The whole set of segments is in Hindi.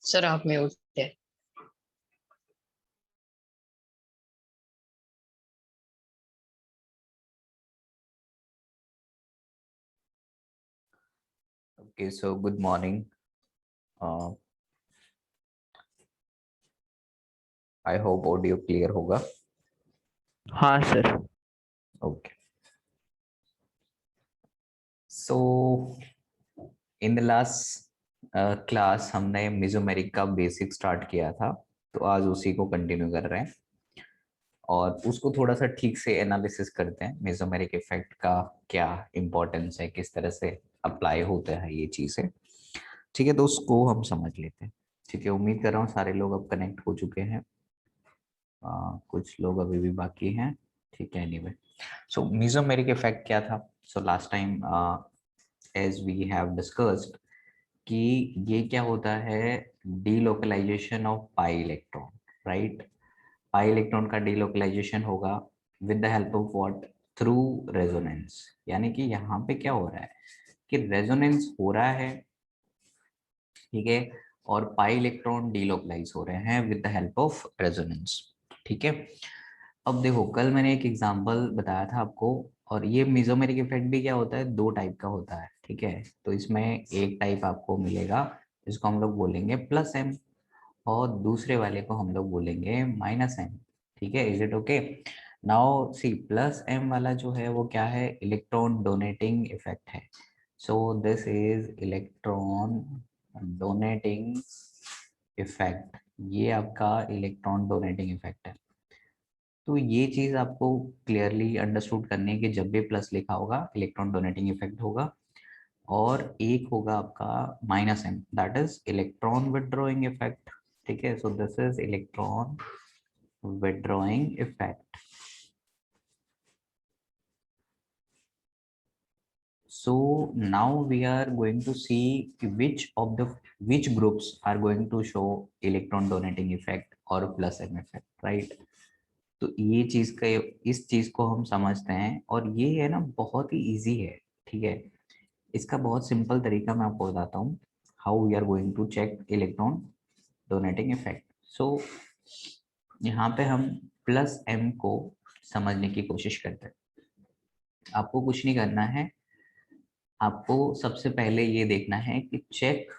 सर आप म्यूट है। Okay, so good morning. I hope audio clear होगा. हाँ sir. Okay. So in the last class हमने मेसोमेरिक का बेसिक स्टार्ट किया था, तो आज उसी को कंटिन्यू कर रहे हैं और उसको थोड़ा सा ठीक से एनालिसिस करते हैं. मेसोमेरिक इफेक्ट का क्या इम्पोर्टेंस है, किस तरह से अप्लाई होता है ये चीजें. ठीक है, तो उसको हम समझ लेते हैं. ठीक है, उम्मीद कर रहा हूँ सारे लोग अब कनेक्ट हो चुके हैं. कुछ लोग अभी भी बाकी हैं. ठीक है, एनीवे. सो मेसोमेरिक इफेक्ट क्या था? So last time as we have discussed कि ये क्या होता है, delocalisation of pi electron. Right, pi electron का डीलोकलाइजेशन होगा with the help of what, through resonance. यानी कि यहाँ पे क्या हो रहा है कि रेजोनेंस हो रहा है, ठीक है, और पाई इलेक्ट्रॉन डीलोकलाइज हो रहे हैं with the help of resonance. ठीक है, अब देखो कल मैंने एक एग्जांपल बताया था आपको, और ये मेसोमेरिक इफेक्ट भी क्या होता है, दो टाइप का होता है. ठीक है, तो इसमें एक टाइप आपको मिलेगा जिसको हम लोग बोलेंगे प्लस एम, और दूसरे वाले को हम लोग बोलेंगे माइनस एम. ठीक है, is it okay? Now see, plus M वाला जो है वो क्या है, इलेक्ट्रॉन डोनेटिंग इफेक्ट है. So this is electron donating effect. ये आपका इलेक्ट्रॉन डोनेटिंग इफेक्ट है. तो ये चीज आपको क्लियरली अंडरस्टूड करनी है कि जब भी प्लस लिखा होगा इलेक्ट्रॉन डोनेटिंग इफेक्ट होगा, और एक होगा आपका minus M, that is electron withdrawing effect. ठीक है, so this is electron withdrawing effect. So now we are going to see which groups are going to show electron donating effect or plus M effect, right? तो ये चीज का, इस चीज को हम समझते हैं, और ये है ना बहुत ही इजी है. ठीक है, इसका बहुत सिंपल तरीका मैं आपको बताता हूँ, how we are going to check electron donating effect. So यहाँ पे हम प्लस एम को समझने की कोशिश करते हैं. आपको कुछ नहीं करना है, आपको सबसे पहले ये देखना है कि चेक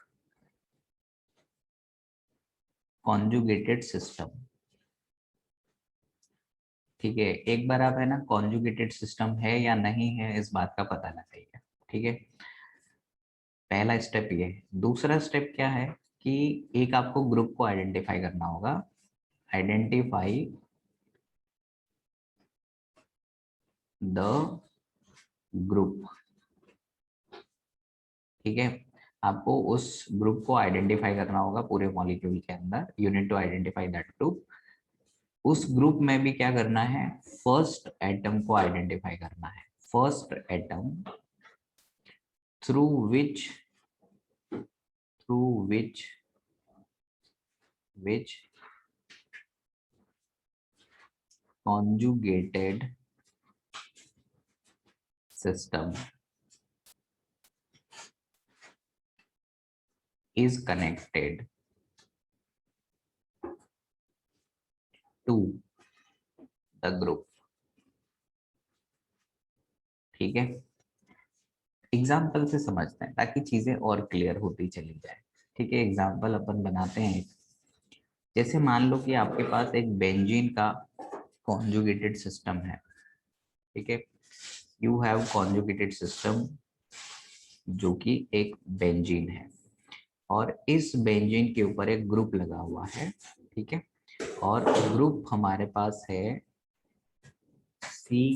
कॉन्जुगेटेड सिस्टम. ठीक है, एक बार आप है ना कॉन्जुगेटेड सिस्टम है या नहीं है इस बात का पता लगाइए. ठीक है, पहला स्टेप ये है. दूसरा स्टेप क्या है कि एक आपको ग्रुप को आइडेंटिफाई करना होगा. Identify the group. ठीक है, आपको उस ग्रुप को आइडेंटिफाई करना होगा पूरे मॉलिक्यूल के अंदर. You need to identify that group. उस ग्रुप में भी क्या करना है, फर्स्ट एटम को आइडेंटिफाई करना है. First atom through which conjugated system is connected to the group. ठीक है, एग्जाम्पल से समझते हैं ताकि चीजें और क्लियर होती चली जाए. ठीक है, एग्जाम्पल अपन बनाते हैं. जैसे मान लो कि आपके पास एक बेंजीन का कॉन्जुगेटेड सिस्टम है. ठीक है, यू हैव कॉन्जुगेटेड सिस्टम जो कि एक बेंजीन है, और इस बेंजीन के ऊपर एक ग्रुप लगा हुआ है. ठीक है, और ग्रुप हमारे पास है C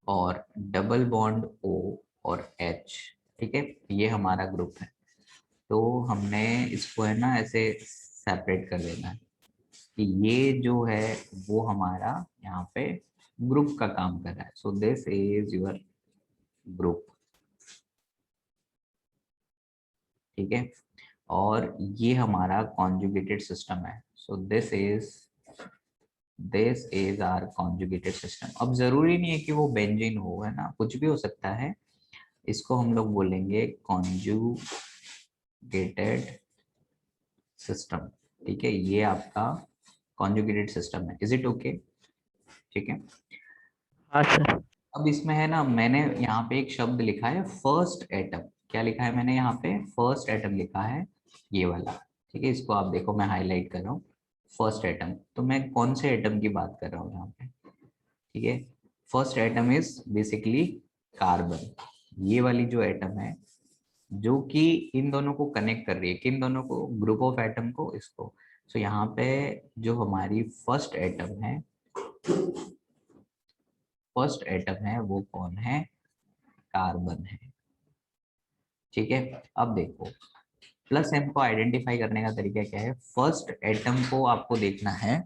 और डबल बॉन्ड O और H. ठीक है, ये हमारा ग्रुप है. तो हमने इसको है ना ऐसे सेपरेट कर देना है कि ये जो है वो हमारा यहाँ पे ग्रुप का काम कर रहा है. So this is your group. ठीक है, और ये हमारा कॉन्जुगेटेड सिस्टम है. So this is our conjugated system. अब जरूरी नहीं है कि वो बेंजीन हो, है ना, कुछ भी हो सकता है. इसको हम लोग बोलेंगे कॉन्जुगेटेड सिस्टम, ठीक है, ये आपका कॉन्जुगेटेड सिस्टम है। Is it okay? ठीक है। हाँ सर। अब इसमें है ना, मैंने यहाँ पे एक शब्द लिखा है फर्स्ट एटम। क्या लिखा है मैंने यहाँ पे? फर्स्ट एटम लिखा है, ये वाला। ठीक है, इसको आप देखो, मैं हाईलाइट कर रहा हूँ, फर्स्ट एटम। तो मैं कौन से एटम की बात कर रहा हूँ यहाँ पे? ठीक है, first atom is basically carbon. ये वाली जो एटम है, जो कि इन दोनों को कनेक्ट कर रही है, किन दोनों को? ग्रुप ऑफ एटम को, इसको। सो यहाँ पे जो हमारी फर्स्ट एटम है, फर्स्ट एटम है वो कौन है? कार्बन है। ठीक है, अब देखो, प्लस एम को आइडेंटिफाई करने का तरीका क्या है? फर्स्ट एटम को आपको देखना है,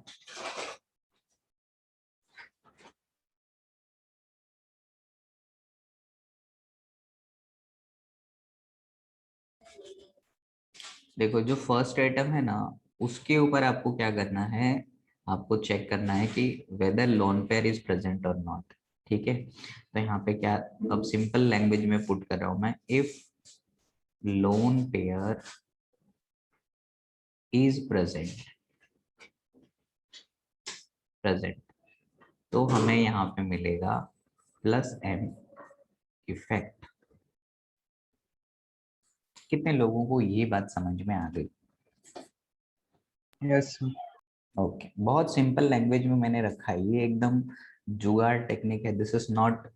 देखो जो फर्स्ट एटम है ना, उसके ऊपर आपको क्या करना है? आपको चेक करना है कि whether lone pair is present और नॉट। ठीक है, तो यहाँ पे क्या, अब सिंपल लैंग्वेज में पुट कर रहा हूं मैं, if loan pair is present, present, तो हमें यहाँ पे मिलेगा प्लस एम इफेक्ट। कितने लोगों को ये बात समझ में आ गई? यस। ओके, बहुत सिंपल लैंग्वेज में मैंने रखा है, ये एकदम जुगाड़ टेक्निक है। This is not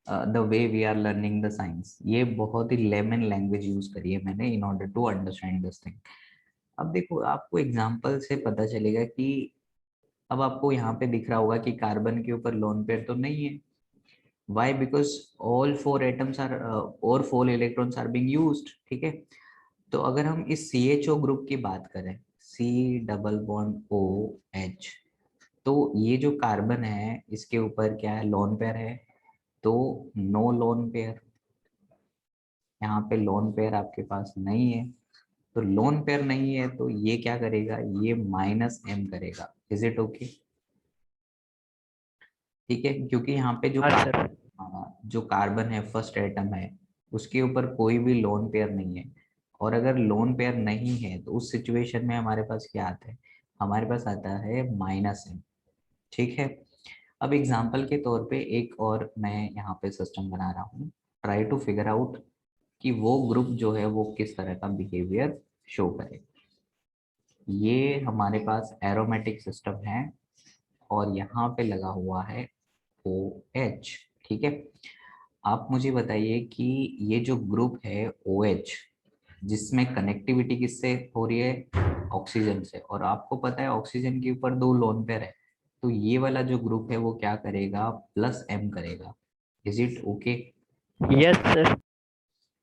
the way we are learning the science. ये बहुत ही लेमन लैंग्वेज यूज करी है मैंने in order to understand this thing. अब देखो, आपको एग्जांपल से पता चलेगा कि अब आपको यहाँ पे दिख रहा होगा कि कार्बन के ऊपर लोन पेयर तो नहीं है। Why? Because all four atoms are और four electrons are being used. ठीक है, तो अगर हम इस CHO ग्रुप की बात करें, C डबल बॉन्ड OH, तो ये जो कार्बन है इसके ऊपर क्या है? लोन पेयर है, तो नो लोन पेयर। यहाँ पे लोन पेयर आपके पास नहीं है, तो लोन पेयर नहीं है तो ये क्या करेगा? ये माइनस एम करेगा। Is it okay? ठीक है, क्योंकि यहाँ पे हाँ सर। जो कार्बन है, फर्स्ट एटम है, उसके ऊपर कोई भी लोन पेयर नहीं है। और अगर लोन पेयर नहीं है तो उस सिचुएशन में हमारे पास क्या आता है? हमारे पास आता है माइनस एम। ठीक है, अब एग्जाम्पल के तौर पे एक और मैं यहाँ पे सिस्टम बना रहा हूँ। ट्राई टू फिगर आउट कि वो ग्रुप जो है वो किस तरह का बिहेवियर शो करे। ये हमारे पास एरोमेटिक सिस्टम है और यहाँ पे लगा हुआ है OH। ठीक है, आप मुझे बताइए कि ये जो ग्रुप है OH, जिसमें कनेक्टिविटी किससे हो रही है? ऑक्सीजन से। और आपको पता है ऑक्सीजन के ऊपर दो लोन पेयर है, तो ये वाला जो ग्रुप है वो क्या करेगा? प्लस एम करेगा। Is it okay? Yes sir.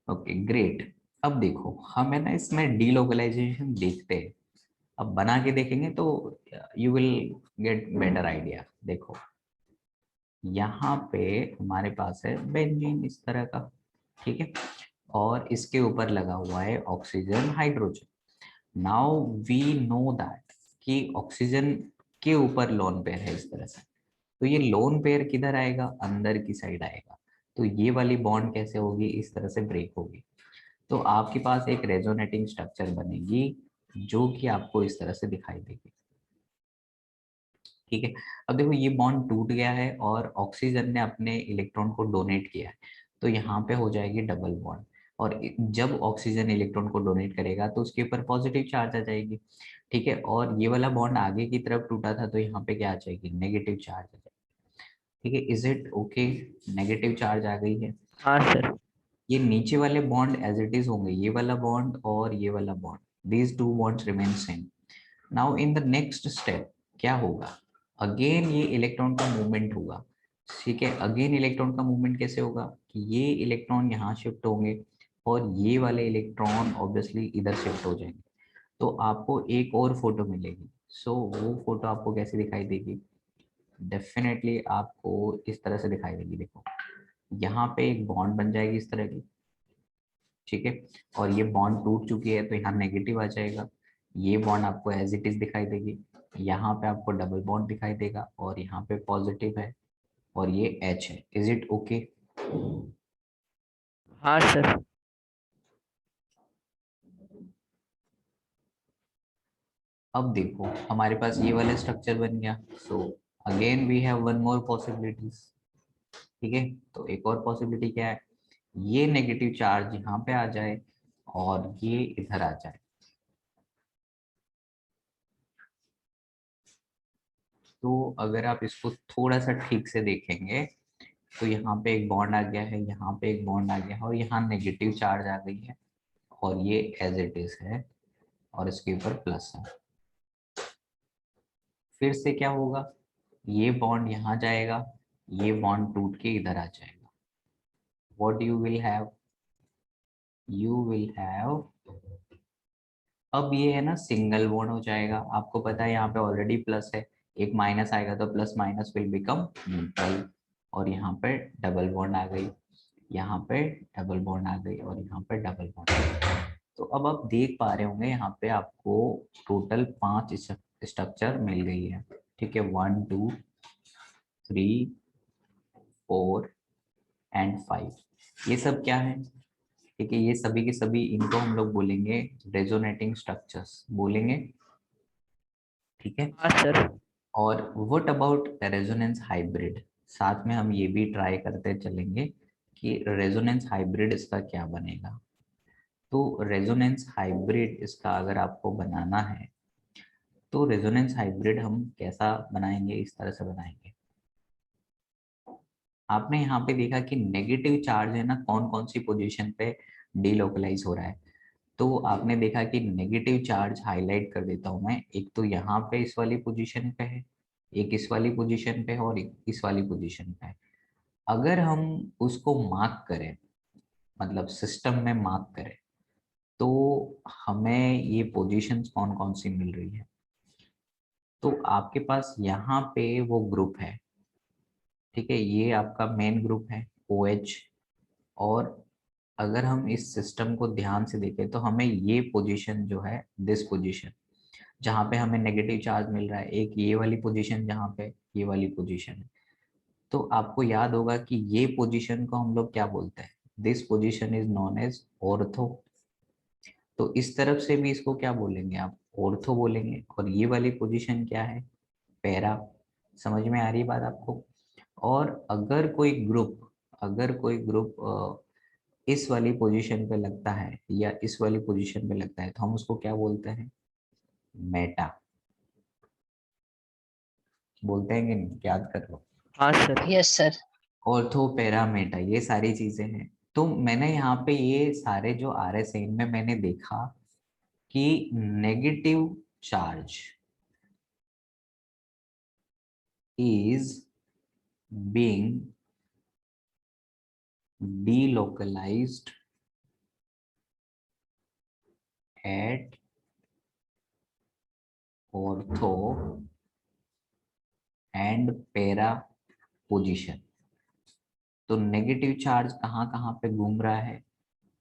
Okay great. अब देखो, हम है ना इसमें डीलोकलाइजेशन देखते हैं। अब बना के देखेंगे तो you will get better idea. देखो, यहाँ पे हमारे पास है बेंजीन इस तरह का। ठीक है, और इसके ऊपर लगा हुआ है oxygen, hydrogen. Now we know that कि ऑक्सीजन के ऊपर लोन पेयर है इस तरह से, तो ये लोन पेयर किधर आएगा? अंदर की साइड आएगा। तो ये वाली बॉन्ड कैसे होगी? इस तरह से ब्रेक होगी। तो आपके पास एक रेजोनेटिंग स्ट्रक्चर बनेगी जो कि आपको इस तरह से दिखाई देगी। ठीक है, अब देखो ये बॉन्ड टूट गया है और ऑक्सीजन ने अपने इलेक्ट्रॉन को डोनेट किया है, तो यहाँ पे हो जाएगी डबल बॉन्ड। और जब ऑक्सीजन इलेक्ट्रॉन को डोनेट करेगा तो उसके ऊपर पॉजिटिव चार्ज आ जाएगी। ठीक है, और ये वाला बॉन्ड आगे की तरफ टूटा था तो यहाँ पे क्या आ जाएगी? नेगेटिव चार्ज आ जाएगी। ठीक है, is it okay? Negative charge आ गई है। हाँ सर। ये नीचे वाले बॉन्ड एज इट इज होंगे, ये वाला बॉन्ड और ये वाला bond, these two bonds remain same. Now in the next step क्या होगा? अगेन ये इलेक्ट्रॉन का मूवमेंट होगा। ठीक है, अगेन इलेक्ट्रॉन का मूवमेंट कैसे होगा? कि ये इलेक्ट्रॉन यहाँ शिफ्ट होंगे और ये वाले इलेक्ट्रॉन ऑब्वियसली इधर शिफ्ट हो जाएंगे, तो आपको एक और फोटो मिलेगी। सो वो फोटो आपको कैसे दिखाई देगी? डेफिनेटली आपको इस तरह से दिखाई देगी। देखो, यहाँ पे एक बॉन्ड बन जाएगी इस तरह की। ठीक है, और ये बॉन्ड टूट चुकी है तो यहाँ नेगेटिव आ जाएगा। ये बॉन्ड आपको एज इट इज दिखाई देगी। यहाँ पे आपको डबल बॉन्ड दिखाई देगा और यहाँ पे पॉजिटिव है और ये H है। Is it okay? हाँ सर। अब देखो हमारे पास ये वाला स्ट्रक्चर बन गया, so again we have one more possibilities. ठीक है, तो एक और पॉसिबिलिटी क्या है, ये नेगेटिव चार्ज यहाँ पे आ जाए और ये इधर आ जाए। तो अगर आप इसको थोड़ा सा ठीक से देखेंगे तो यहाँ पे एक बॉन्ड आ गया है, यहाँ पे एक बॉन्ड आ गया है और यहाँ नेगेटिव चार्ज आ गई है और ये एज इट इज है और इसके ऊपर प्लस है। फिर से क्या होगा, ये बॉन्ड यहाँ जाएगा, ये बॉन्ड टूट के इधर आ जाएगा। What you will have, you will have, अब ये है ना सिंगल बॉन्ड हो जाएगा। आपको पता है यहाँ पे ऑलरेडी प्लस है, एक माइनस आएगा तो plus minus will become neutral. और यहाँ पे डबल बॉन्ड आ गई, यहाँ पे डबल बॉन्ड आ गई और यहाँ पे डबल बॉन्ड आ गई। तो अब आप देख पा रहे होंगे यहाँ पे आपको टोटल 5 स्ट्रक्चर मिल गई है। ठीक है, 1 2 3 4 एंड 5, ये सब क्या है, ठीक है, ये सभी के सभी इनको हम लोग बोलेंगे रेजोनेटिंग स्ट्रक्चर्स बोलेंगे। ठीक है, हाँ सर। और व्हाट अबाउट रेजोनेंस हाइब्रिड, साथ में हम ये भी ट्राई करते चलेंगे कि रेजोनेंस हाइब्रिड इसका क्या बनेगा। तो रेजोनेंस हाइब्रिड इसका अगर आपको बनाना है तो रेजोनेंस हाइब्रिड हम कैसा बनाएंगे, इस तरह से बनाएंगे। आपने यहाँ पे देखा कि नेगेटिव चार्ज है ना कौन कौन सी पोजीशन पे डीलोकलाइज हो रहा है। तो आपने देखा कि नेगेटिव चार्ज हाईलाइट कर देता हूं मैं, एक तो यहाँ पे इस वाली पोजीशन पे है, एक इस वाली पोजीशन पे है और एक इस वाली पोजीशन पे है। अगर हम उसको मार्क करें, मतलब सिस्टम में मार्क करें, तो हमें ये पोजीशंस कौन कौन सी मिल रही है। तो आपके पास यहाँ पे वो ग्रुप है, ठीक है, ये आपका मेन ग्रुप है OH। और अगर हम इस सिस्टम को ध्यान से देखें तो हमें ये पोजीशन जो है, दिस पोजीशन जहाँ पे हमें नेगेटिव चार्ज मिल रहा है, एक ये वाली पोजीशन जहाँ पे ये वाली पोजीशन है, तो आपको याद होगा कि ये पोजीशन को हम लोग क्या बोलते हैं, this position is known as ortho. तो इस तरफ से भी इसको क्या बोलेंगे आप, ऑर्थो बोलेंगे। और ये वाली पोजीशन क्या है, पैरा। समझ में आ रही बात आपको। और अगर कोई ग्रुप इस वाली पोजीशन पे लगता है या इस वाली पोजीशन पे लगता है तो हम उसको क्या बोलते हैं, मेटा बोलते हैं कि नहीं, याद कर लो। हाँ sir. Yes sir. Ortho para Meta, ये सारी चीजें हैं। तो मैंने यहाँ पे ये सारे जो आ रहे हैं इनमें मैंने देखा कि negative charge is being delocalized at ortho and para position। तो नेगेटिव चार्ज कहाँ कहाँ पे घूम रहा है,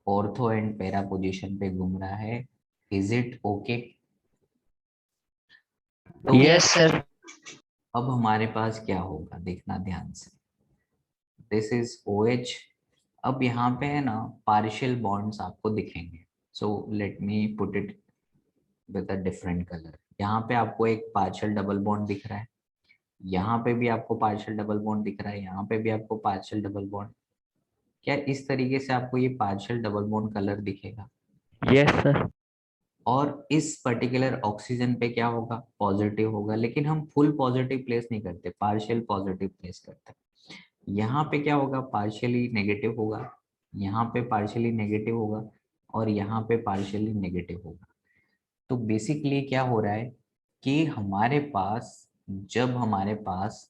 ऑर्थो एंड पैरा पोजीशन पे घूम रहा है। Is it okay. तो यस यस सर। अब हमारे पास क्या होगा, देखना ध्यान से, दिस इज OH। अब यहाँ पे है ना पार्शियल बॉन्ड्स आपको दिखेंगे, so let me put it with a different colour. यहाँ पे आपको एक पार्शियल डबल बॉन्ड दिख रहा है, यहाँ पे भी आपको पार्शियल डबल बॉन्ड दिख रहा है, यहाँ पे भी आपको पार्शियल डबल बॉन्ड। क्या इस तरीके से आपको ये पार्शियल डबल बॉन्ड कलर दिखेगा। Yes sir. और इस पर्टिकुलर ऑक्सीजन पे क्या होगा, पॉजिटिव होगा, लेकिन हम फुल पॉजिटिव प्लेस नहीं करते, पार्शियल पॉजिटिव प्लेस करते हैं। यहाँ पे क्या होगा, पार्शियली नेगेटिव होगा, यहाँ पे पार्शियली नेगेटिव होगा और यहाँ पे पार्शियली नेगेटिव होगा। तो बेसिकली क्या हो रहा है कि जब हमारे पास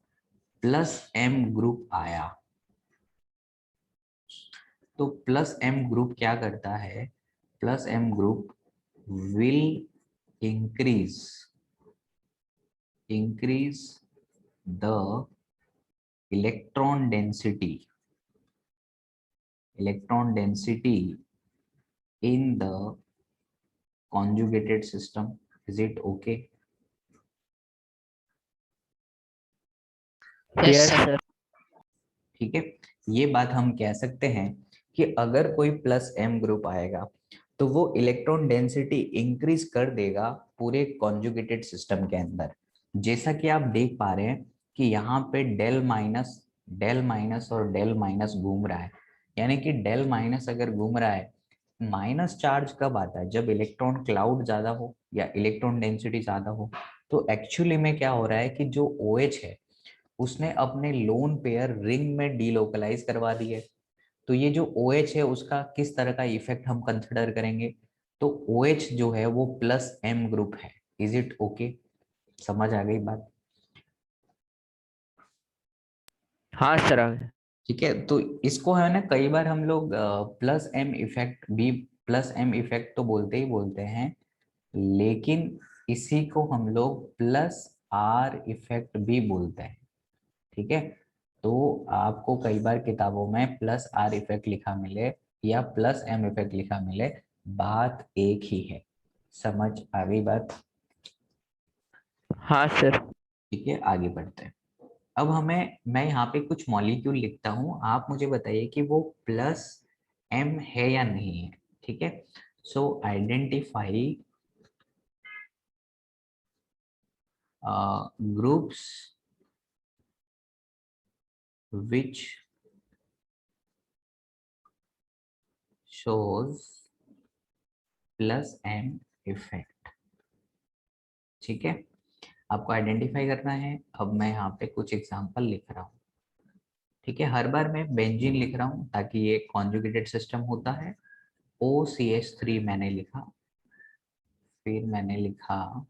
+M ग्रुप आया, तो +M ग्रुप क्या करता है, +M group will increase the electron density in the conjugated system। is it okay। Yes yes sir. Sir. ठीक है, ये बात हम कह सकते हैं कि अगर कोई +M ग्रुप आएगा तो वो इलेक्ट्रॉन डेंसिटी इंक्रीज कर देगा पूरे कॉन्जुगेटेड सिस्टम के अंदर। जैसा कि आप देख पा रहे हैं कि यहाँ पे डेल माइनस और डेल माइनस घूम रहा है, यानी कि डेल माइनस अगर घूम रहा है, माइनस चार्ज कब आता है? जब इलेक्ट्रॉन क्लाउड ज्यादा हो या इलेक्ट्रॉन डेंसिटी ज्यादा हो। तो एक्चुअली में क्या हो रहा है कि जो OH है उसने अपने लोन पेयर रिंग में डीलोकलाइज करवा दी है। तो ये जो OH है उसका किस तरह का इफेक्ट हम कंसिडर करेंगे? तो OH जो है वो प्लस M ग्रुप है। Is it okay? समझ आ गई बात? हाँ सर आ गया। ठीक है, तो इसको है ना कई बार हम लोग प्लस एम इफेक्ट तो बोलते ही बोलते हैं, लेकिन इसी को हम लोग प्लस R इफेक्ट भी बोलते हैं। ठीक है, तो आपको कई बार किताबों में प्लस R इफेक्ट लिखा मिले या प्लस M इफेक्ट लिखा मिले, बात एक ही है। समझ आ गई बात? हाँ सर। ठीक है, आगे बढ़ते हैं। अब मैं यहाँ पे कुछ मॉलिक्यूल लिखता हूँ, आप मुझे बताइए कि वो प्लस M है या नहीं है। ठीक है, सो identify groups which shows plus M effect. ठीक है, आपको आइडेंटिफाई करना है। अब मैं यहाँ पे कुछ एग्जांपल लिख रहा हूँ। ठीक है, हर बार मैं बेंजीन लिख रहा हूँ ताकि ये कॉन्जुगेटेड सिस्टम होता है। OCH3 मैंने लिखा, फिर मैंने लिखा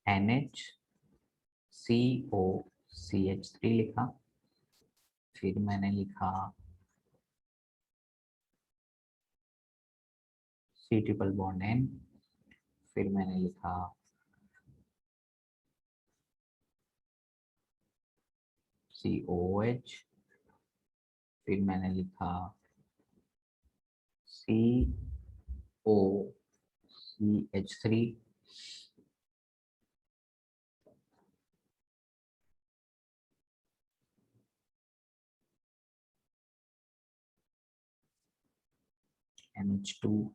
NHCOCH3 लिखा, फिर मैंने लिखा C ट्रिपल बॉन्ड N, फिर मैंने लिखा COOH, फिर मैंने लिखा COCH3, NH2,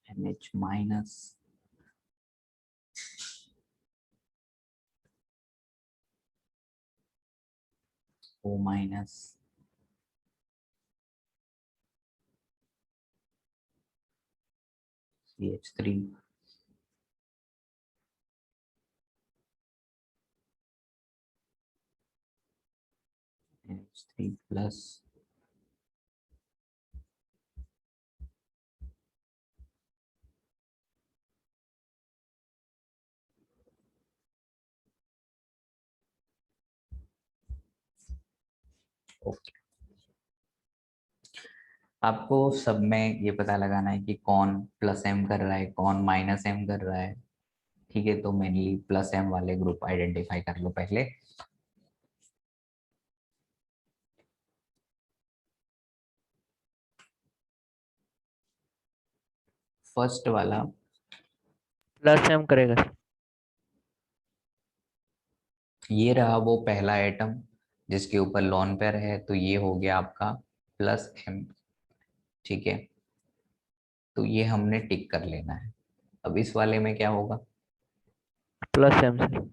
NH minus, O minus, CH3, NH3 plus, okay. आपको सब में ये पता लगाना है कि कौन प्लस M कर रहा है, कौन माइनस M कर रहा है। ठीक है, तो मेनली प्लस M वाले ग्रुप आइडेंटिफाई कर लो पहले। फर्स्ट वाला प्लस एम करेगा सर। ये रहा वो पहला एटम जिसके ऊपर लोन पेयर है, तो ये हो गया आपका प्लस M। ठीक है, तो ये हमने टिक कर लेना है। अब इस वाले में क्या होगा? Plus M sir.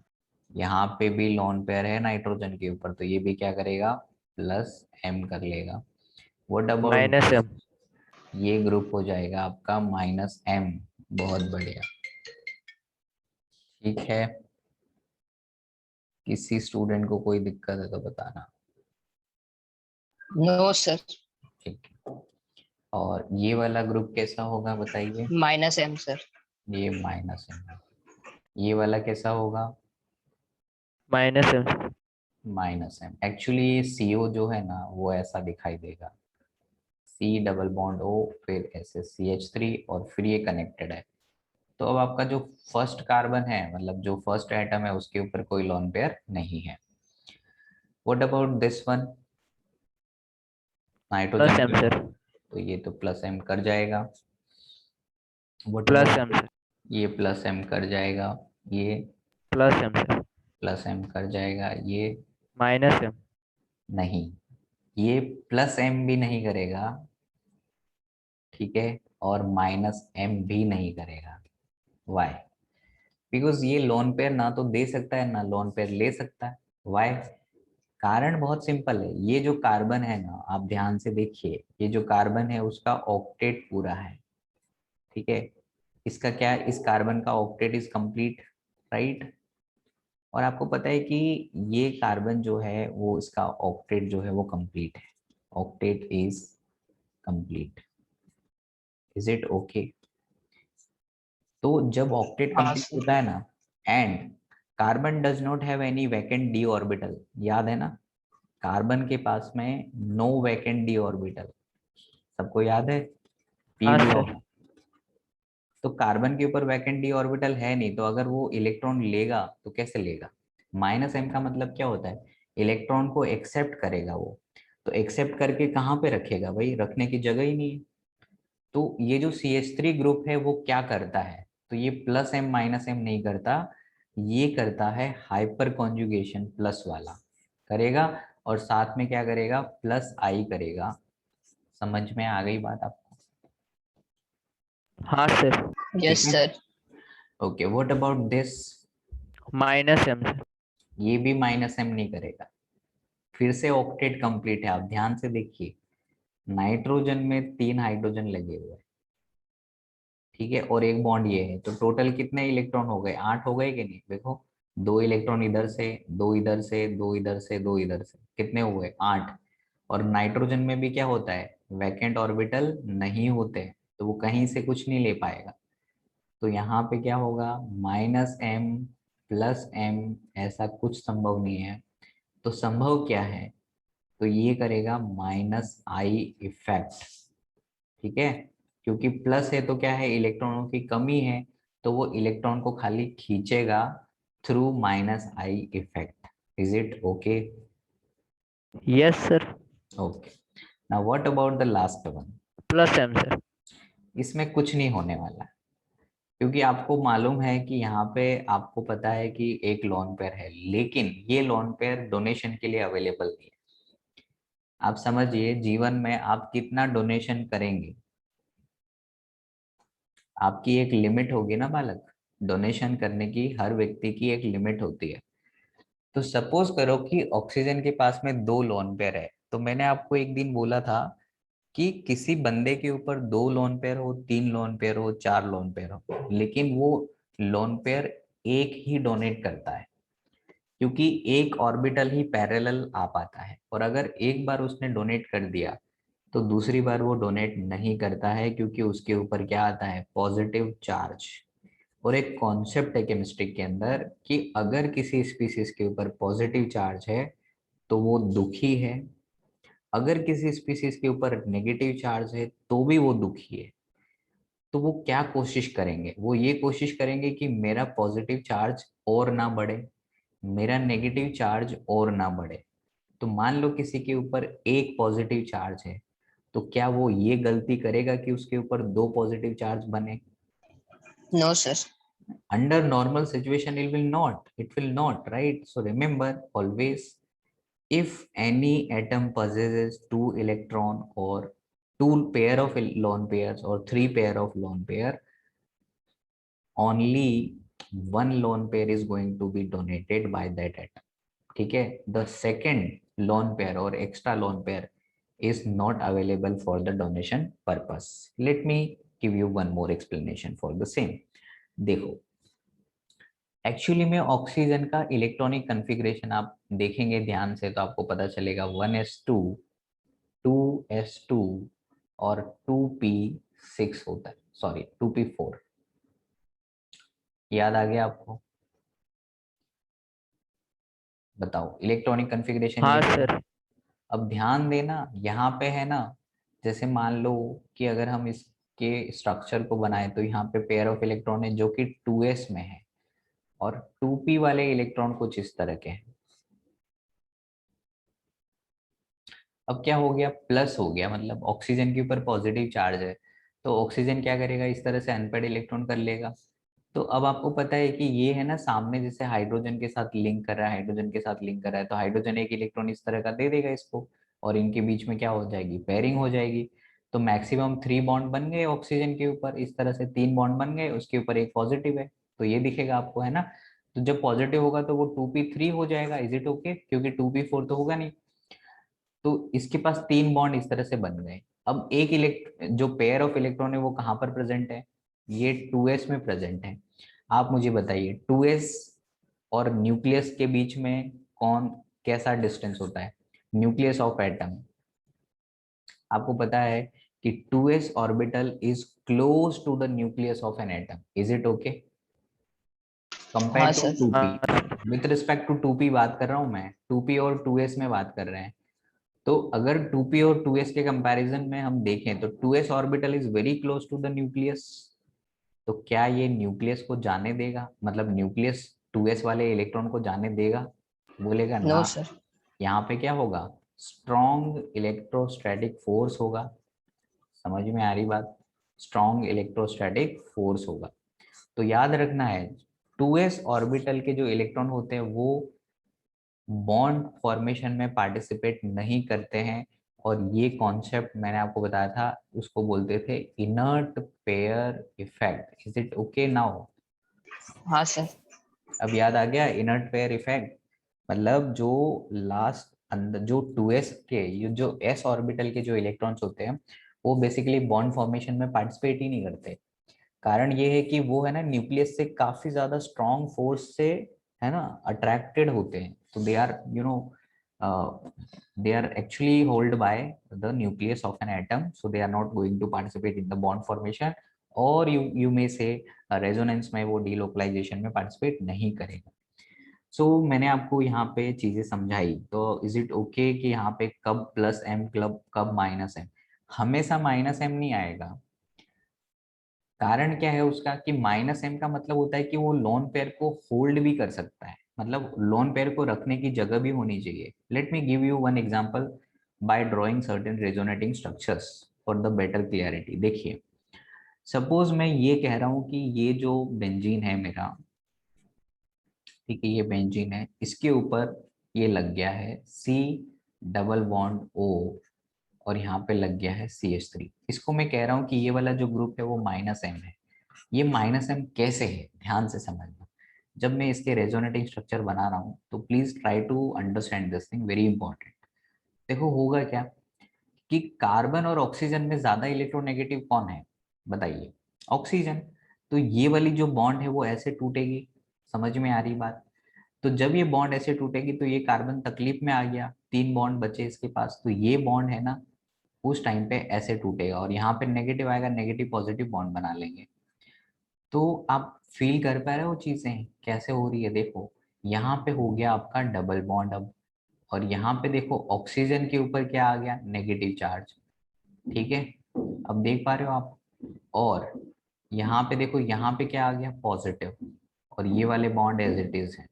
यहाँ पे भी लोन पेयर है नाइट्रोजन के ऊपर, तो ये भी क्या करेगा? प्लस M कर लेगा। What about minus this? M. ये ग्रुप हो जाएगा आपका माइनस M। बहुत बढ़िया। ठीक है, किसी स्टूडेंट को कोई दिक्कत है तो बताना। No sir. ठीक है, और ये वाला ग्रुप कैसा होगा बताइए? Minus M sir. ये माइनस M है। ये वाला कैसा होगा? Minus M sir. Minus M। Actually ये CO जो है ना वो ऐसा दिखाई देगा, C डबल बॉन्ड O, फिर ऐसे CH3 और फिर ये कनेक्टेड है। तो अब आपका जो फर्स्ट कार्बन है, मतलब जो फर्स्ट एटम है, उसके ऊपर कोई लोन पेयर नहीं है। What about this one? Plus nitrogen M के ऊपर, सर। तो ये तो प्लस M कर जाएगा। What plus about? M sir. ये प्लस M कर जाएगा, ये plus M sir. Plus M कर जाएगा, ये माइनस एम। नहीं, ये प्लस एम भी नहीं करेगा, ठीक है, और माइनस एम भी नहीं करेगा। वाई? बिकॉज ये लोन पेयर ना तो दे सकता है ना लोन पेयर ले सकता है। वाई? कारण बहुत सिंपल है, ये जो कार्बन है ना, आप ध्यान से देखिए, ये जो कार्बन है उसका ऑक्टेट पूरा है, ठीक है। इसका क्या है, इस कार्बन का ऑक्टेट इज कंप्लीट, राइट। और आपको पता है कि ये कार्बन जो है वो इसका ऑक्टेट जो है वो कंप्लीट है, octet is complete. Is it okay? तो जब ऑक्टेट हाँ कंप्लीट सर। होता है ना, and carbon does not have any vacant D orbital, याद है ना, कार्बन के पास में नो वैकेंट डी ऑर्बिटल, सबको याद है, पी हाँ ब्लॉक। सर। तो कार्बन के ऊपर वैकेंट डी ऑर्बिटल है नहीं, तो अगर वो इलेक्ट्रॉन लेगा तो कैसे लेगा? माइनस एम का मतलब क्या होता है, इलेक्ट्रॉन को एक्सेप्ट करेगा वो। तो एक्सेप्ट करके कहाँ पे रखेगा भाई, रखने की जगह ही नहीं है। तो ये जो CH3 ग्रुप है वो क्या करता है, तो ये प्लस एम माइनस एम नहीं करता, ये करता है हाइपर कॉन्जुगेशन प्लस वाला करेगा, और साथ में क्या करेगा, प्लस आई करेगा। समझ में आ गई बात आपको? हाँ सर। ठीक यस है, sir. Okay. What about this? Minus M sir. ये भी माइनस एम नहीं करेगा। फिर से ऑक्टेट कंप्लीट है, आप ध्यान से देखिए, नाइट्रोजन में 3 हाइड्रोजन लगे हुए हैं, ठीक है, और एक बॉन्ड ये है, तो टोटल कितने इलेक्ट्रॉन हो गए, 8 हो गए कि नहीं, देखो, 2 इलेक्ट्रॉन इधर से, 2 इधर से, 2 इधर से, 2 इधर से, कितने हुए, 8। और नाइट्रोजन में भी क्या होता है, वैकेंट ऑर्बिटल नहीं होते हैं, तो वो कहीं से कुछ नहीं ले पाएगा। तो यहाँ पे क्या होगा, माइनस एम प्लस एम, ऐसा कुछ संभव नहीं है। तो संभव क्या है, तो ये करेगा माइनस आई इफेक्ट, ठीक है। क्योंकि प्लस है तो क्या है, इलेक्ट्रॉनों की कमी है, तो वो इलेक्ट्रॉन को खाली खींचेगा through minus I effect. Is it okay? Yes sir. Okay. Now what about the last one? Plus M sir. इसमें कुछ नहीं होने वाला है, क्योंकि आपको मालूम है कि यहाँ पे आपको पता है कि एक लोन पेयर है, लेकिन ये लोन पेयर डोनेशन के लिए अवेलेबल नहीं है। आप समझिए, जीवन में आप कितना डोनेशन करेंगे, आपकी एक लिमिट होगी ना बालक, डोनेशन करने की हर व्यक्ति की एक लिमिट होती है। तो सपोज करो कि ऑक्सीजन के पास में 2 लोन पेयर है, तो मैंने आपको एक दिन बोला था कि किसी बंदे के ऊपर 2 लोन पेयर हो, 3 लोन पेयर हो, 4 लोन पेयर हो, लेकिन वो लोन पेयर एक ही डोनेट करता है, क्योंकि एक ऑर्बिटल ही पैरेलल आ पाता है, और अगर एक बार उसने डोनेट कर दिया तो दूसरी बार वो डोनेट नहीं करता है, क्योंकि उसके ऊपर क्या आता है, पॉजिटिव चार्ज। और एक कॉन्सेप्ट है केमिस्ट्री के अंदर कि अगर किसी स्पीसीज के ऊपर पॉजिटिव चार्ज है तो वो दुखी है, अगर किसी स्पीसीज के ऊपर नेगेटिव चार्ज है तो भी वो दुखी है। तो वो क्या कोशिश करेंगे, वो ये कोशिश करेंगे कि मेरा पॉजिटिव चार्ज और ना बढ़े, मेरा नेगेटिव चार्ज और ना बढ़े। तो मान लो किसी के ऊपर एक पॉजिटिव चार्ज है, तो क्या वो ये गलती करेगा कि उसके ऊपर 2 पॉजिटिव चार्ज बने? No sir. Under normal situation it will not, right? So remember always, if any atom possesses 2 electron or 2 pair of lone pairs or 3 pair of lone pair, only one lone pair is going to be donated by that atom, ठीक है। The second lone pair or extra lone pair is not available for the donation purpose. Let me give you one more explanation for the same. देखो, एक्चुअली में ऑक्सीजन का इलेक्ट्रॉनिक कन्फिग्रेशन आप देखेंगे ध्यान से तो आपको पता चलेगा 1s2, 2s2 और 2p6 होता है, सॉरी 2p4। याद आ गया आपको? बताओ इलेक्ट्रॉनिक कन्फिग्रेशन हाँ ये होगा। सर। अब ध्यान देना, यहाँ पे है ना, जैसे मान लो कि अगर हम इसके स्ट्रक्चर को बनाए तो यहाँ पे पेयर ऑफ इलेक्ट्रॉन है जो कि 2s में है, और 2p वाले इलेक्ट्रॉन कुछ इस तरह के हैं। अब क्या हो गया, प्लस हो गया, मतलब ऑक्सीजन के ऊपर पॉजिटिव चार्ज है, तो ऑक्सीजन क्या करेगा, इस तरह से अनपेड इलेक्ट्रॉन कर लेगा। तो अब आपको पता है कि ये है ना सामने जैसे हाइड्रोजन के साथ लिंक कर रहा है, हाइड्रोजन के साथ लिंक कर रहा है, तो हाइड्रोजन एक इलेक्ट्रॉन इस तरह का दे देगा इसको, और इनके बीच में क्या हो जाएगी, पेयरिंग हो जाएगी। तो मैक्सिमम 3 बॉन्ड बन गए ऑक्सीजन के ऊपर, इस तरह से 3 बॉन्ड बन गए, उसके ऊपर एक पॉजिटिव है, तो ये दिखेगा आपको, है ना। तो जब पॉजिटिव होगा तो वो 2p3 हो जाएगा, इज इट ओके, क्योंकि 2p4 तो होगा नहीं। तो इसके पास 3 बॉन्ड इस तरह से बन गए। अब एक जो पेयर ऑफ इलेक्ट्रॉन है वो कहाँ पर प्रेजेंट है, ये 2s में प्रेजेंट है। आप मुझे बताइए 2s और न्यूक्लियस के बीच में कौन कैसा डिस्टेंस होता है, न्यूक्लियस ऑफ एटम। आपको पता है कि 2s orbital is close to the nucleus of an atom, is it okay, compare हाँ टू सर। 2p। हाँ विथ रिस्पेक्ट टू 2p बात कर रहा हूं मैं, 2p और 2s में बात कर रहे हैं। तो अगर 2p और 2s के कंपैरिजन में हम देखें तो 2s orbital is very close to the nucleus. तो क्या ये न्यूक्लियस को जाने देगा, मतलब न्यूक्लियस 2s वाले इलेक्ट्रॉन को जाने देगा, बोलेगा नो ना। सर। यहाँ पे क्या होगा, स्ट्रॉन्ग इलेक्ट्रोस्टैटिक फोर्स होगा। समझ में आ रही बात, स्ट्रॉन्ग इलेक्ट्रोस्टैटिक फोर्स होगा। तो याद रखना है 2s ऑर्बिटल के जो इलेक्ट्रॉन होते हैं वो बॉन्ड फॉर्मेशन में पार्टिसिपेट नहीं करते हैं, और ये कॉन्सेप्ट मैंने आपको बताया था, उसको बोलते थे inert pair effect. Is it okay now, हाँ सर। अब याद आ गया इनर्ट पेयर इफेक्ट। मतलब जो लास्ट अंदर जो 2s के ये जो s ऑर्बिटल के जो इलेक्ट्रॉन्स होते हैं वो बेसिकली बॉन्ड फॉर्मेशन में पार्टिसिपेट ही नहीं करते। कारण ये है कि वो है ना न्यूक्लियस से काफी ज्यादा स्ट्रॉन्ग फोर्स से, है ना, अट्रैक्टेड होते हैं। तो they are they are actually held by the nucleus of an atom, so they are not going to participate in the bond formation, और you may say रेजोनेंस में वो डीलोकलाइजेशन में पार्टिसिपेट नहीं करेगा। मैंने आपको यहाँ पे चीजें समझाई, तो इज इट ओके कि यहाँ पे कब प्लस एम कब माइनस एम, हमेशा माइनस एम नहीं आएगा। कारण क्या है उसका कि माइनस एम का मतलब होता है कि वो लोन पेयर को होल्ड भी कर सकता है, मतलब लोन पेयर को रखने की जगह भी होनी चाहिए। Let me give you one example by drawing certain resonating structures for the better clarity. देखिए सपोज मैं ये कह रहा हूँ कि ये जो बेंजीन है मेरा, ठीक है, ये बेंजीन है, इसके ऊपर ये लग गया है C डबल बॉन्ड O, और यहाँ पे लग गया है CH3। इसको मैं कह रहा हूँ कि ये वाला जो ग्रुप है वो माइनस एम है। ये माइनस एम कैसे है, ध्यान से समझना। जब मैं इसके रेजोनेटिंग स्ट्रक्चर बना रहा हूँ तो please try to understand this thing, very important. देखो होगा क्या कि कार्बन और ऑक्सीजन में ज्यादा इलेक्ट्रोनेगेटिव कौन है, बताइए, ऑक्सीजन। तो ये वाली जो बॉन्ड है वो ऐसे टूटेगी, समझ में आ रही बात। तो जब ये बॉन्ड ऐसे टूटेगी तो ये कार्बन तकलीफ में आ गया, 3 बॉन्ड बचे इसके पास, तो ये बॉन्ड है ना उस टाइम पे ऐसे टूटेगा, और यहाँ पे नेगेटिव आएगा, नेगेटिव पॉजिटिव बॉन्ड बना लेंगे। तो आप फील कर पा रहे हो चीजें कैसे हो रही है, देखो यहाँ पे हो गया आपका डबल बॉन्ड अब, और यहाँ पे देखो ऑक्सीजन के ऊपर क्या आ गया, नेगेटिव चार्ज, ठीक है, अब देख पा रहे हो आप। और यहाँ पे देखो यहाँ पे क्या आ गया, पॉजिटिव, और ये वाले बॉन्ड एज इट इज है।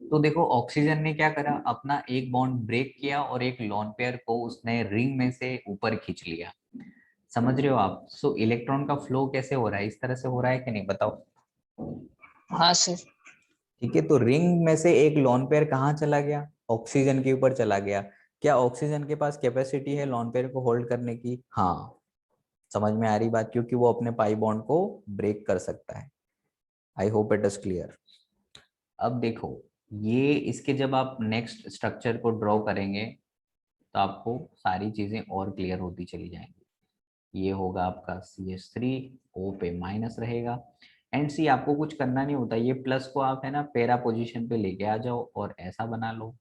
तो देखो ऑक्सीजन ने क्या करा, अपना एक बॉन्ड ब्रेक किया और एक लोन पेयर को उसने रिंग में से ऊपर खींच लिया। समझ रहे हो आप। इलेक्ट्रॉन का फ्लो कैसे हो रहा है, इस तरह से हो रहा है कि नहीं, बताओ। हाँ सर। ठीक है, तो रिंग में से एक लोन पेयर कहाँ चला गया, ऑक्सीजन के ऊपर चला गया। क्या ऑक्सीजन के पास कैपेसिटी है लोन पेयर को होल्ड करने की, हाँ, समझ में आ रही बात, क्योंकि वो अपने पाई बॉन्ड को ब्रेक कर सकता है। आई होप इट इज क्लियर। अब देखो ये इसके जब आप नेक्स्ट स्ट्रक्चर को ड्रॉ करेंगे तो आपको सारी चीजें और क्लियर होती चली जाएंगी। ये होगा आपका CH3, O पे माइनस रहेगा, एंड सी आपको कुछ करना नहीं होता, ये प्लस को आप है ना पैरा पोजीशन पे लेके आ जाओ और ऐसा बना लो,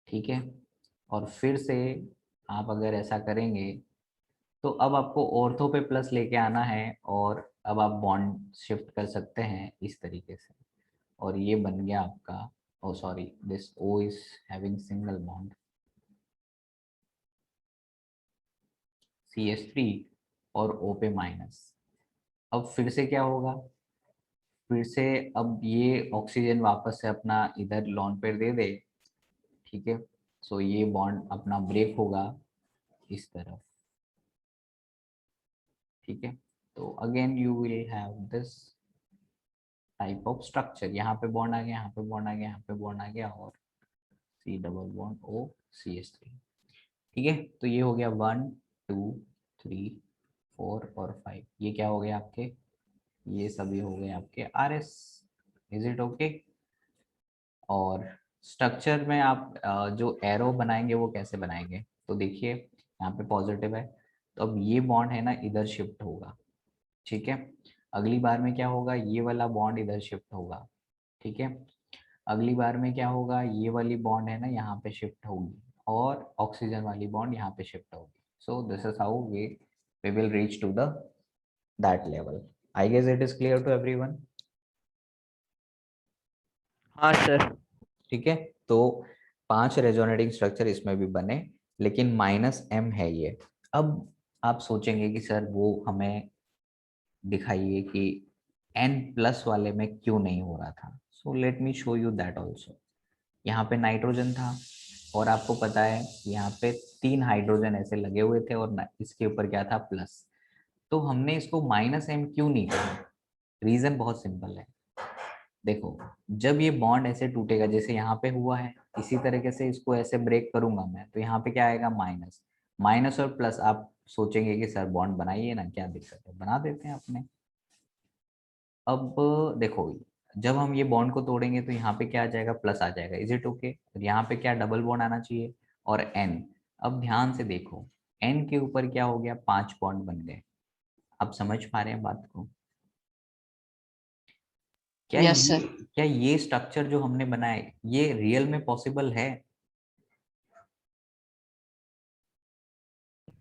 ठीक है। और फिर से आप अगर ऐसा करेंगे तो अब आपको ऑर्थो पे प्लस लेके आना है, और अब आप बॉन्ड शिफ्ट कर सकते हैं इस तरीके से, और ये बन गया आपका, oh sorry, this O is having single bond, CH3 और O पे माइनस। अब फिर से क्या होगा, फिर से अब ये ऑक्सीजन वापस से अपना इधर लोन पेयर दे दे, ठीक है। ये बॉन्ड अपना ब्रेक होगा इस तरफ, ठीक है। तो again you will have this, type of structure. यहाँ पे बॉन्ड आ गया, यहाँ पे बॉन्ड आ गया, यहाँ पे बॉन्ड आ गया, और C डबल बॉन्ड OCH3। ठीक है, तो ये हो गया 1 2 3 4 और 5। ये क्या हो गया आपके, ये सभी हो गए आपके RS। Is it okay? और स्ट्रक्चर में आप जो एरो बनाएंगे वो कैसे बनाएंगे, तो देखिए यहाँ पे पॉजिटिव है, तो अब ये बॉन्ड है ना इधर शिफ्ट होगा। ठीक है, अगली बार में क्या होगा, ये वाला बॉन्ड इधर शिफ्ट होगा। ठीक है, अगली बार में क्या होगा, ये वाली बॉन्ड है ना यहाँ पे शिफ्ट होगी, और ऑक्सीजन वाली बॉन्ड यहाँ पे शिफ्ट होगी। So this is how we will reach to the that level. I guess it is clear to everyone. हाँ सर। ठीक है, तो 5 रेजोनेटिंग स्ट्रक्चर इसमें भी बने, लेकिन -m है ये। अब आप सोचेंगे कि सर वो हमें दिखाइए कि n+ वाले में क्यों नहीं हो रहा था। So let me show you that also. यहाँ पे नाइट्रोजन था, और आपको पता है यहाँ पे 3 हाइड्रोजन ऐसे लगे हुए थे, और इसके ऊपर क्या था, प्लस। तो हमने इसको -m क्यों नहीं किया? रीजन बहुत सिंपल है। देखो, जब ये बॉन्ड ऐसे टूटेगा जैसे यहाँ पे हुआ है, इसी तरीके से इसको ऐसे ब्रेक करूंगा मैं, तो यहाँ पे क्या आएगा, माइनस। माइनस और प्लस, आप सोचेंगे कि सर बॉन्ड बनाइए ना, क्या दिक्कत है, बना देते हैं अपने। अब देखो, जब हम ये बॉन्ड को तोड़ेंगे तो यहाँ पे क्या आ जाएगा, प्लस आ जाएगा। Is it okay? और यहाँ पे क्या, डबल बॉन्ड आना चाहिए, और n। अब ध्यान से देखो, n के ऊपर क्या हो गया, 5 बॉन्ड बन गए। आप समझ पा रहे हैं बात को? क्या यस ये सर। क्या ये स्ट्रक्चर जो हमने बनाए ये रियल में पॉसिबल है?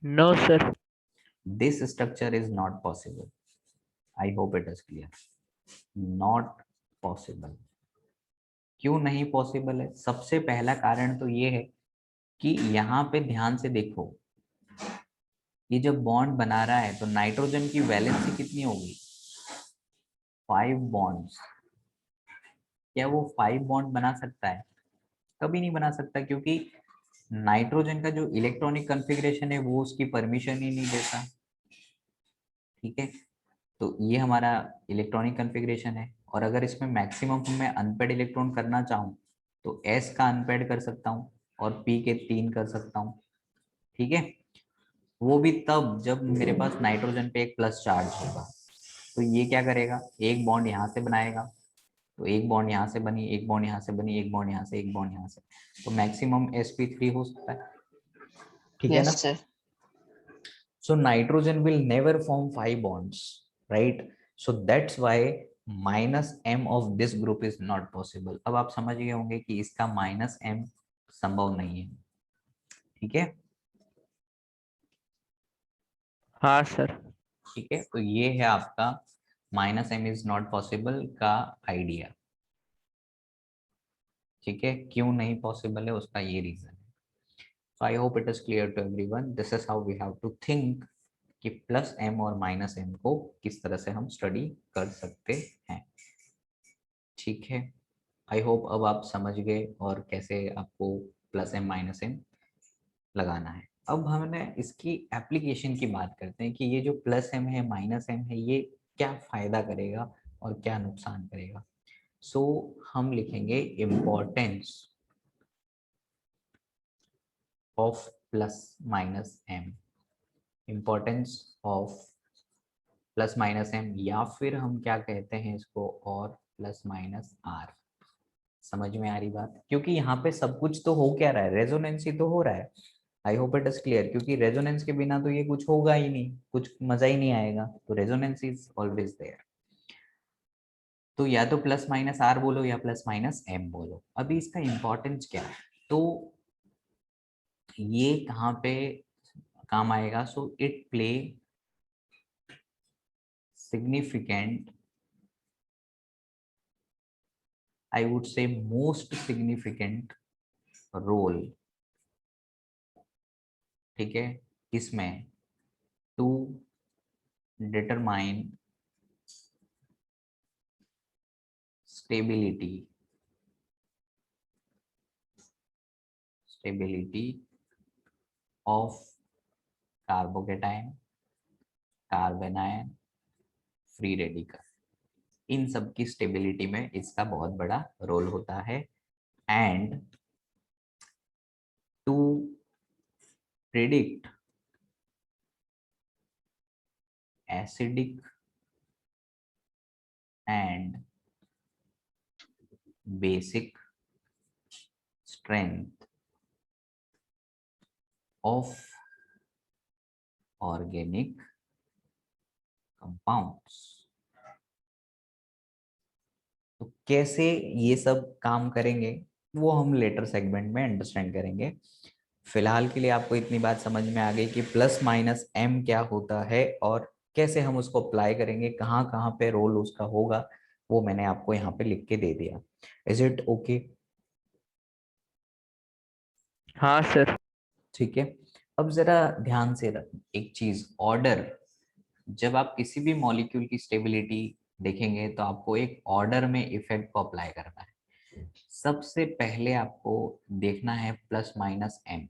No sir. This structure is not possible. I hope it is clear. Not possible. क्यों नहीं पॉसिबल है? सबसे पहला कारण तो ये है कि यहाँ पे ध्यान से देखो, ये जब बॉन्ड बना रहा है तो नाइट्रोजन की वैलेंसी कितनी होगी, 5 बॉन्ड्स। क्या वो 5 बॉन्ड बना सकता है? कभी नहीं बना सकता, क्योंकि नाइट्रोजन का जो इलेक्ट्रॉनिक कॉन्फ़िगरेशन है वो उसकी परमिशन ही नहीं देता। ठीक है, तो ये हमारा इलेक्ट्रॉनिक कॉन्फ़िगरेशन है, और अगर इसमें मैक्सिमम मैं अनपेड इलेक्ट्रॉन करना चाहूँ तो S का अनपेड कर सकता हूँ, और P के 3 कर सकता हूँ। ठीक है, वो भी तब जब मेरे पास नाइट्रोजन पे एक प्लस चार्ज होगा। तो ये क्या करेगा, एक बॉन्ड यहाँ से बनाएगा, तो एक बॉन्ड यहाँ से बनी, एक बॉन्ड यहाँ से बनी, एक बॉन्ड यहाँ से, एक बॉन्ड यहाँ से, तो मैक्सिमम sp3 हो सकता है। ठीक है ना? Yes sir. So nitrogen will never form 5 bonds, right? So that's why -m of this group is not possible. अब आप समझ गए होंगे कि इसका -m संभव नहीं है। ठीक है, हाँ सर। ठीक है, तो ये है आपका -m is not possible का आइडिया। ठीक है, क्यों नहीं पॉसिबल है उसका ये रीजन है। So I hope it is clear to everyone. This is how we have to think कि +m और -m को किस तरह से हम स्टडी कर सकते हैं। ठीक है, आई होप अब आप समझ गए और कैसे आपको +m -m लगाना है। अब हमने इसकी एप्लीकेशन की बात करते हैं कि ये जो +m है -m है ये क्या फायदा करेगा और क्या नुकसान करेगा। सो हम लिखेंगे importance of +m, importance of +m, या फिर हम क्या कहते हैं इसको, और +r। समझ में आ रही बात? क्योंकि यहाँ पे सब कुछ तो हो क्या रहा है, रेजोनेंस ही तो हो रहा है। आई होप इट इज क्लियर, क्योंकि रेजोनेंस के बिना तो ये कुछ होगा ही नहीं, कुछ मजा ही नहीं आएगा, तो रेजोनेंस इज ऑलवेज देयर। तो या तो +r बोलो या +m बोलो। अभी इसका इंपॉर्टेंस क्या है, तो ये कहाँ पे काम आएगा, so it play significant, I would say most significant role, ठीक है, इसमें to determine stability of carbocation, carbanion, free radical. इन सब की स्टेबिलिटी में इसका बहुत बड़ा रोल होता है। And to predict acidic and basic strength of organic compounds. तो कैसे ये सब काम करेंगे वो हम लेटर सेगमेंट में अंडरस्टैंड करेंगे। फिलहाल के लिए आपको इतनी बात समझ में आ गई कि प्लस माइनस एम क्या होता है और कैसे हम उसको अप्लाई करेंगे, कहाँ कहाँ पे रोल उसका होगा, वो मैंने आपको यहाँ पे लिख के दे दिया। Is it okay? हाँ सर। ठीक है। अब जरा ध्यान से एक चीज, ऑर्डर। जब आप किसी भी मॉलिक्यूल की स्टेबिलिटी देखेंगे तो आपको एक ऑर्डर में इफेक्ट को अप्लाई करना है। सबसे पहले आपको देखना है प्लस माइनस एम।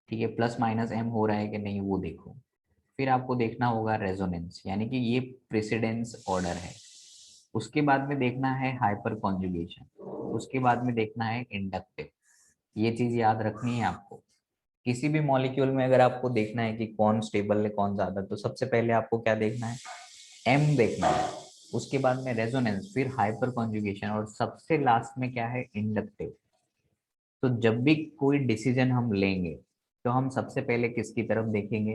ठीक है, प्लस माइनस एम हो रहा है कि नहीं वो देखो। फिर आपको देखना होगा रेजोनेंस, यानी कि ये प्रेसिडेंस ऑर्डर है। उसके बाद में देखना है हाइपर कॉन्जुगेशन। उसके बाद में देखना है इंडक्टिव। ये चीज याद रखनी है आपको। किसी भी मॉलिक्यूल में अगर आपको देखना है कि कौन स्टेबल है कौन ज्यादा, तो सबसे पहले आपको क्या देखना है? एम देखना है। उसके बाद में रेजोनेंस, फिर हाइपर कॉन्जुगेशन और सबसे लास्ट में क्या है? इंडक्टिव। तो जब भी कोई डिसीजन हम लेंगे तो हम सबसे पहले किसकी तरफ देखेंगे?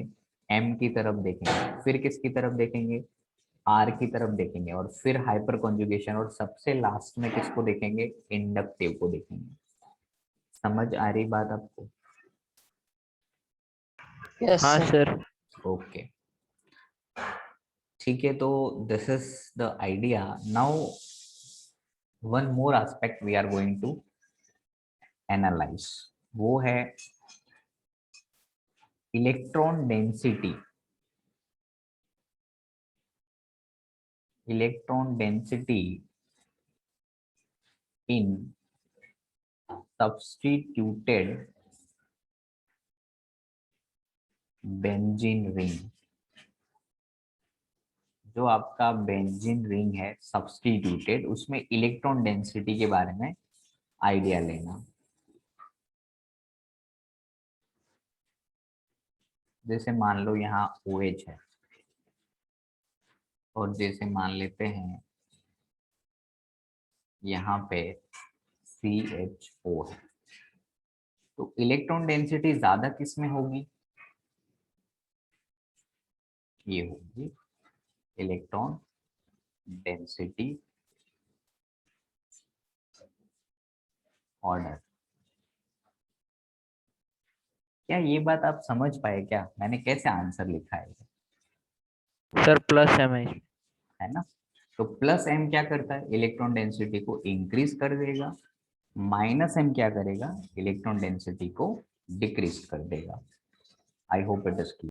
एम की तरफ देखेंगे। फिर किसकी तरफ देखेंगे? आर की तरफ देखेंगे। और फिर हाइपर कॉन्जुगेशन और सबसे लास्ट में किसको देखेंगे? इंडक्टिव को देखेंगे। समझ आ रही बात आपको? यस हाँ सर। सर। ओके, ठीक है। तो this is the idea. Now one more aspect we are going to analyse, वो है electron density. Electron density in substituted benzene ring. जो आपका बेंजीन रिंग है सब्स्टिट्यूटेड, उसमें इलेक्ट्रॉन डेंसिटी के बारे में आइडिया लेना। जैसे मान लो यहाँ OH है और जैसे मान लेते हैं यहाँ पे CHO है, तो इलेक्ट्रॉन डेंसिटी ज्यादा किस में होगी? ये होगी इलेक्ट्रॉन डेंसिटी ऑर्डर। क्या ये बात आप समझ पाए क्या? मैंने कैसे आंसर लिखा है, सर प्लस एम आई। है ना? तो प्लस एम क्या करता है? इलेक्ट्रॉन डेंसिटी को इंक्रीज कर देगा। माइनस एम क्या करेगा? इलेक्ट्रॉन डेंसिटी को डिक्रीज कर देगा। आई होप इट इज क्लियर।